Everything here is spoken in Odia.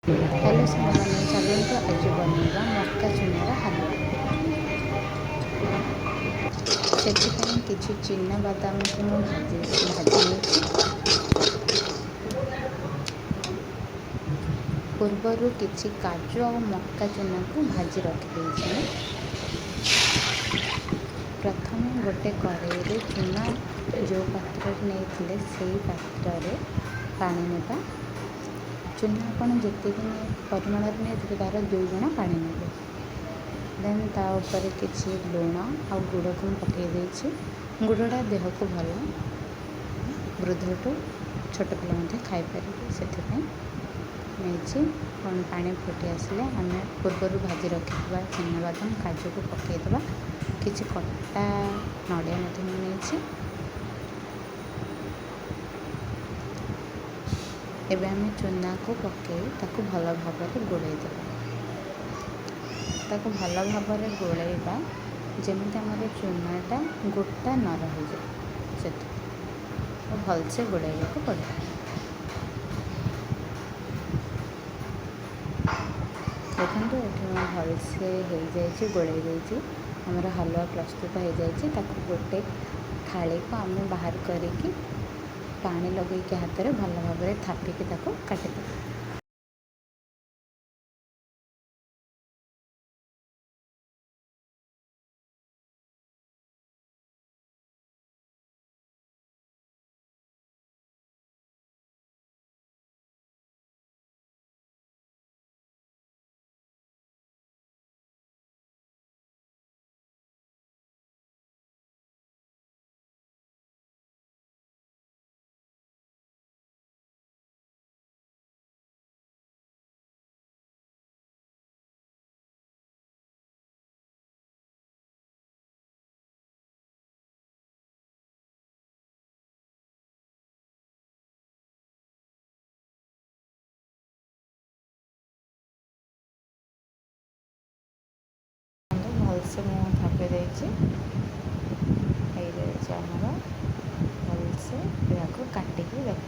ହ୍ୟାଲୋ ସାଙ୍ଗମାନେ, ଚାଲନ୍ତୁ ଆଜି ବନେଇବା ମକା ଚୂନାର ହାଲୁଆ। ସେଥିପାଇଁ କିଛି ଚିନା ବାଦାମକୁ ମୁଁ ଭାଜି ନେଇଛି। ପୂର୍ବରୁ କିଛି କାଜୁ ଆଉ ମକା ଚୂନାକୁ ଭାଜି ରଖିଦେଇଛି ମୁଁ। ପ୍ରଥମେ ଗୋଟେ କଡ଼େଇରେ ଚୂନା ଯେଉଁ ପାତ୍ରରେ ନେଇଥିଲେ ସେଇ ପାତ୍ରରେ ପାଣି ନେବା। ଚୂନା ଆପଣ ଯେତିକି ପରିମାଣରେ ନେଇଥିବେ ତା'ର 2 ଗୁଣା ପାଣି ନେବେ। ଦେନ୍ ତା ଉପରେ କିଛି ଲୁଣ ଆଉ ଗୁଡ଼କୁ ମୁଁ ପକାଇ ଦେଇଛି। ଗୁଡ଼ଟା ଦେହକୁ ଭଲ, ବୃଦ୍ଧଠୁ ଛୋଟ ପିଲା ମଧ୍ୟ ଖାଇପାରିବେ, ସେଥିପାଇଁ ନେଇଛି। ପାଣି ଫୁଟି ଆସିଲେ ଆମେ ପୂର୍ବରୁ ଭାଜି ରଖିଥିବା ଚିନାବାଦାମ କାଜୁକୁ ପକାଇଦେବା। କିଛି କଟା ନଡ଼ିଆ ମଧ୍ୟ ମୁଁ ନେଇଛି। ଏବେ ଆମେ ଚୂନାକୁ ପକାଇ ତାକୁ ଭଲ ଭାବରେ ଗୋଳେଇ ଦେବା। ତାକୁ ଭଲ ଭାବରେ ଗୋଳେଇବା ଯେମିତି ଆମର ଚୂନାଟା ଗୋଟା ନ ରହିଯାଏ, ସେଥିପାଇଁ ଭଲସେ ଗୋଳେଇବାକୁ ପଡ଼ିବ। ଦେଖନ୍ତୁ ଏଠି ଭଲସେ ହେଇଯାଇଛି, ଗୋଳେଇ ଦେଇଛି। ଆମର ହାଲୁଆ ପ୍ରସ୍ତୁତ ହେଇଯାଇଛି। ତାକୁ ଗୋଟେ ଥାଳିକୁ ଆମେ ବାହାର କରିକି ପାଣି ଲଗେଇକି ହାତରେ ଭଲ ଭାବରେ ଥାପିକି ତାକୁ କାଟିଦେବା। ଭଲସେ ମୁଁ ଥାପି ଦେଇଛି, ହେଇଯାଇଛି ଆମର। ଭଲସେ ଏହାକୁ କାଟିକି ରଖିବା।